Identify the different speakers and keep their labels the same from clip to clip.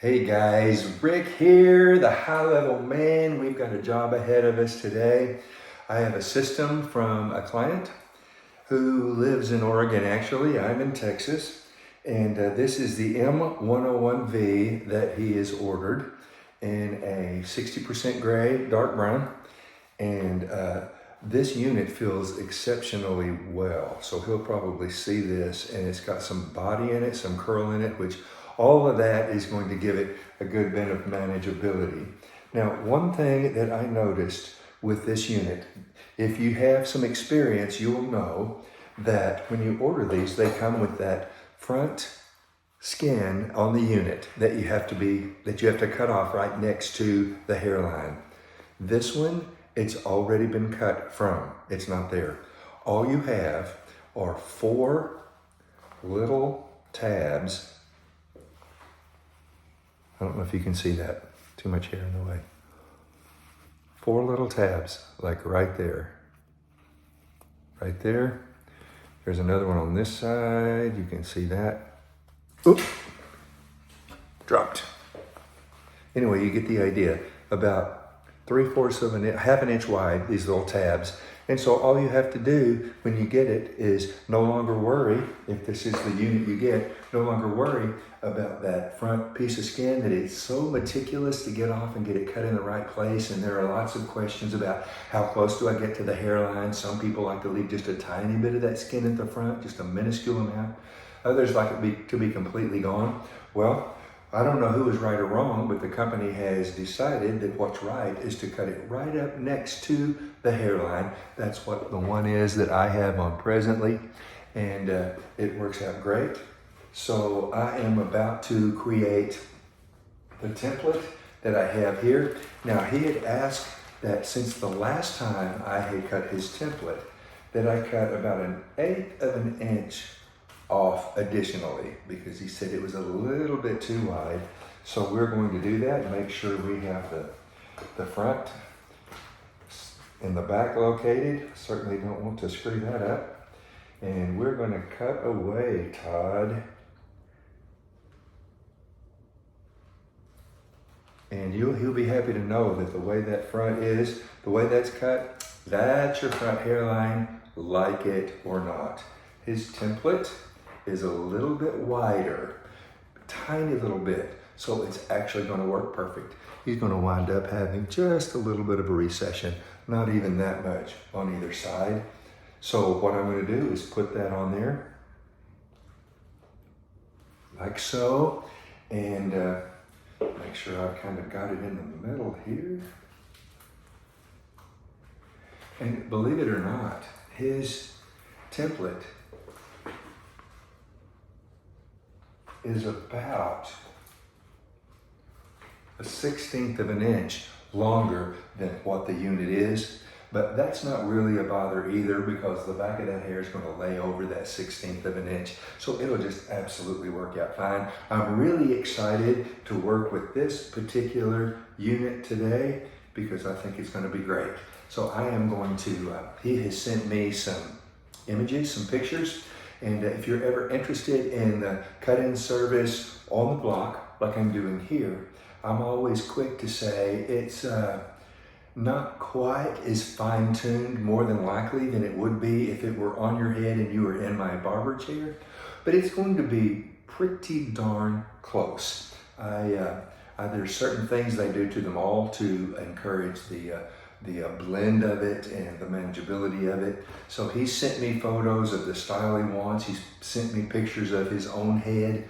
Speaker 1: Hey guys, Rick here, the High Level Man. We've got a job ahead of us today. I have a system from a client who lives in Oregon actually. I'm in Texas. And this is the M101V that he has ordered in a 60% gray, dark brown. And this unit feels exceptionally well. So he'll probably see this, and it's got some body in it, some curl in it, which all of that is going to give it a good bit of manageability. Now, one thing that I noticed with this unit, if you have some experience, you'll know that when you order these, they come with that front skin on the unit that you have to cut off right next to the hairline. This one, it's already been cut from. It's not there. All you have are 4 little tabs. I don't know if you can see that. Too much hair in the way. 4 little tabs, like right there. Right there. There's another one on this side. You can see that. Oop! Dropped. Anyway, you get the idea. About 3/4 of an inch, half an inch wide, these little tabs. And so all you have to do when you get it is no longer worry, if this is the unit you get, no longer worry about that front piece of skin that is so meticulous to get off and get it cut in the right place. And there are lots of questions about how close do I get to the hairline. Some people like to leave just a tiny bit of that skin at the front, just a minuscule amount. Others like it to be completely gone. Well, I don't know who is right or wrong, but the company has decided that what's right is to cut it right up next to the hairline. That's what the one is that I have on presently, and it works out great. So I am about to create the template that I have here. Now, he had asked that since the last time I had cut his template, that I cut about 1/8 of an inch off additionally, because he said it was a little bit too wide. So we're going to do that and make sure we have the front and the back located. Certainly don't want to screw that up. And we're going to cut away, Todd. And he'll be happy to know that the way that front is, the way that's cut, that's your front hairline, like it or not. His template is a little bit wider, tiny little bit, so it's actually going to work perfect. He's going to wind up having just a little bit of a recession, not even that much on either side. So what I'm going to do is put that on there, like so, and make sure I've kind of got it in the middle here. And believe it or not, his template is about 1/16 of an inch longer than what the unit is. But that's not really a bother either, because the back of that hair is going to lay over that 1/16 of an inch. So it'll just absolutely work out fine. I'm really excited to work with this particular unit today because I think it's going to be great. So I am going to, he has sent me some images, some pictures. And if you're ever interested in the cut-in service on the block, like I'm doing here, I'm always quick to say it's not quite as fine-tuned, more than likely, than it would be if it were on your head and you were in my barber chair, but it's going to be pretty darn close. There's certain things they do to them all to encourage the blend of it and the manageability of it. So he sent me photos of the style he wants. He's sent me pictures of his own head,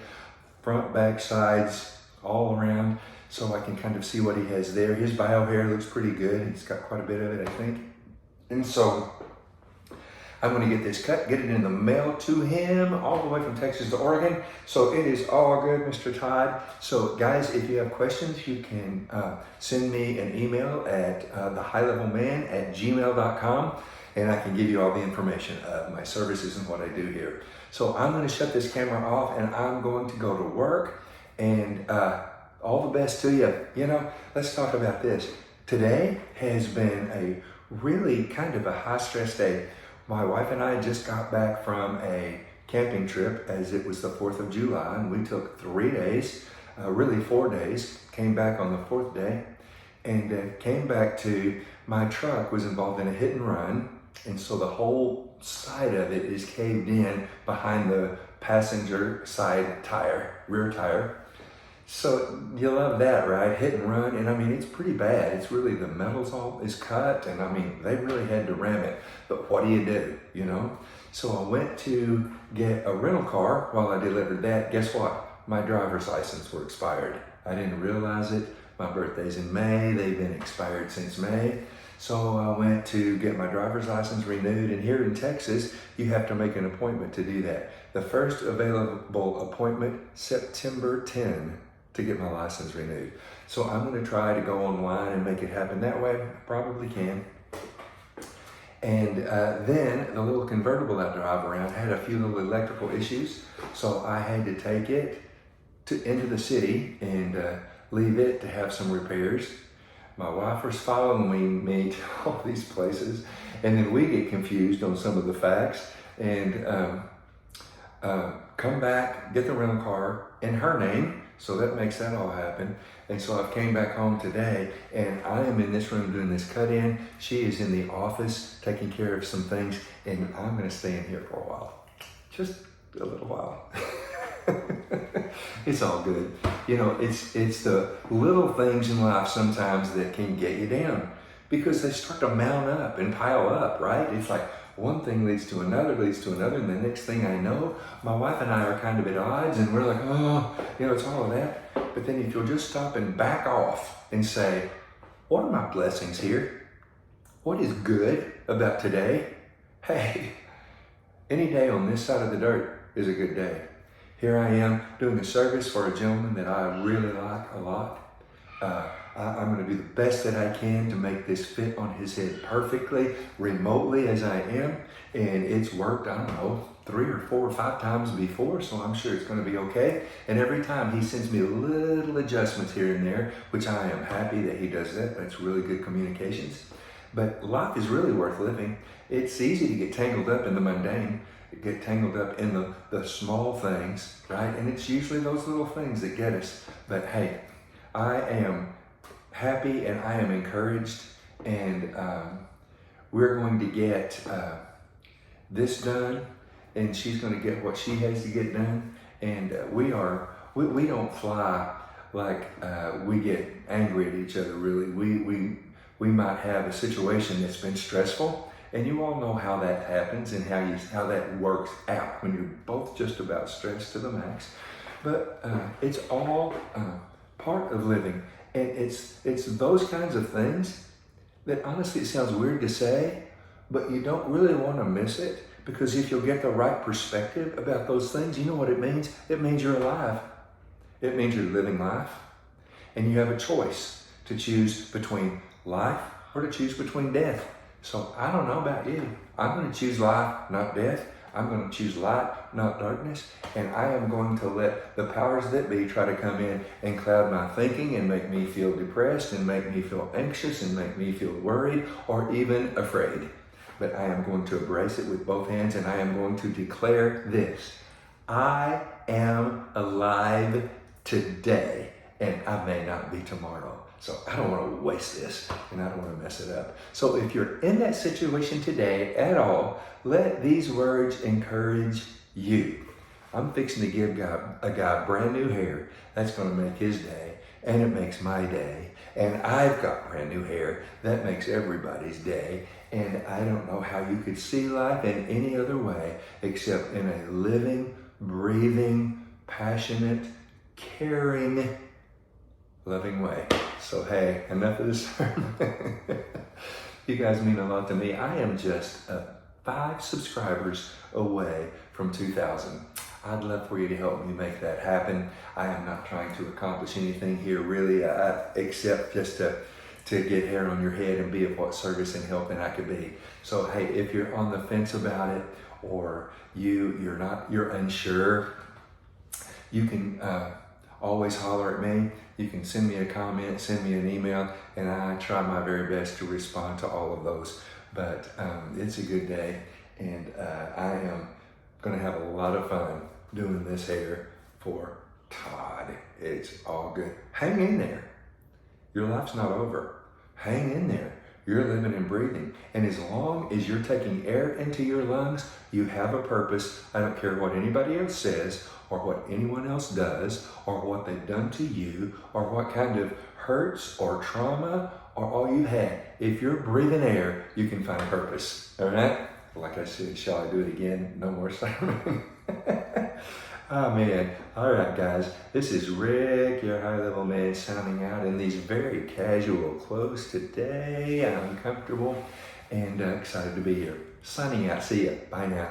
Speaker 1: front, back, sides, all around, so I can kind of see what he has there. His bio hair looks pretty good. He's got quite a bit of it, I think. And so I'm going to get this cut, get it in the mail to him, all the way from Texas to Oregon. So it is all good, Mr. Todd. So guys, if you have questions, you can send me an email at thehighlevelman@gmail.com, and I can give you all the information of my services and what I do here. So I'm going to shut this camera off, and I'm going to go to work, and all the best to you. You know, let's talk about this. Today has been a really kind of a high-stress day. My wife and I just got back from a camping trip, as it was the 4th of July, and we took 3 days really 4 days. Came back on the 4th day, and came back to my truck was involved in a hit and run, and so the whole side of it is caved in behind the passenger side tire, rear tire. So you love that, right? Hit and run, and I mean, it's pretty bad. It's really, the metal's all is cut, and I mean, they really had to ram it. But what do you do, you know? So I went to get a rental car. While I delivered that, guess what? My driver's license were expired. I didn't realize it. My birthday's in May. They've been expired since May. So I went to get my driver's license renewed, and here in Texas, you have to make an appointment to do that. The first available appointment, September 10, to get my license renewed. So I'm gonna try to go online and make it happen that way. I probably can. And then the little convertible I drive around had a few little electrical issues. So I had to take it into the city and leave it to have some repairs. My wife was following me to all these places, and then we get confused on some of the facts, and come back, get the rental car in her name, so that makes that all happen. And so I came back home today, and I am in this room doing this cut-in. She is in the office taking care of some things, and I'm gonna stay in here for a while, just a little while. It's all good. You know, it's the little things in life sometimes that can get you down, because they start to mount up and pile up, right? It's like one thing leads to another, and the next thing I know, my wife and I are kind of at odds, and we're like, oh, you know, it's all of that. But then if you'll just stop and back off and say, what are my blessings here? What is good about today? Hey, any day on this side of the dirt is a good day. Here I am doing a service for a gentleman that I really like a lot. I'm going to do the best that I can to make this fit on his head perfectly, remotely as I am. And it's worked, I don't know, 3 or 4 or 5 times before, so I'm sure it's going to be okay. And every time he sends me little adjustments here and there, which I am happy that he does that. That's really good communications. But life is really worth living. It's easy to get tangled up in the mundane, get tangled up in the small things, right? And it's usually those little things that get us. But hey, I am happy and I am encouraged, and we're going to get this done, and she's going to get what she has to get done. And we don't fly like we get angry at each other, really. We might have a situation that's been stressful, and you all know how that happens and how that works out when you're both just about stressed to the max. But it's all part of living, and it's those kinds of things that, honestly, it sounds weird to say, but you don't really want to miss it, because if you'll get the right perspective about those things, you know what it means? It means you're alive. It means you're living life, and you have a choice to choose between life or to choose between death. So I don't know about you. I'm going to choose life, not death. I'm going to choose light, not darkness. And I am going to let the powers that be try to come in and cloud my thinking and make me feel depressed and make me feel anxious and make me feel worried or even afraid. But I am going to embrace it with both hands, and I am going to declare this: I am alive today, and I may not be tomorrow. So I don't want to waste this, and I don't want to mess it up. So if you're in that situation today at all, let these words encourage you. I'm fixing to give a guy brand new hair. That's going to make his day, and it makes my day. And I've got brand new hair. That makes everybody's day. And I don't know how you could see life in any other way except in a living, breathing, passionate, caring, loving way. So hey, enough of this sermon. You guys mean a lot to me. I am just 5 subscribers away from 2,000. I'd love for you to help me make that happen. I am not trying to accomplish anything here really, except just to get hair on your head and be of what service and help and I could be. So hey, if you're on the fence about it, or you're unsure, you can always holler at me. You can send me a comment, send me an email, and I try my very best to respond to all of those. But it's a good day, and I am going to have a lot of fun doing this hair for Todd, it's all good. Hang in there. Your life's not over. Hang in there. You're living and breathing. And as long as you're taking air into your lungs, you have a purpose. I don't care what anybody else says or what anyone else does or what they've done to you or what kind of hurts or trauma or all you had. If you're breathing air, you can find purpose. All right? Like I said, shall I do it again? No more sermon. Oh man. All right, guys. This is Rick, your high level man, signing out in these very casual clothes today. I'm comfortable and excited to be here. Signing out. See ya. Bye now.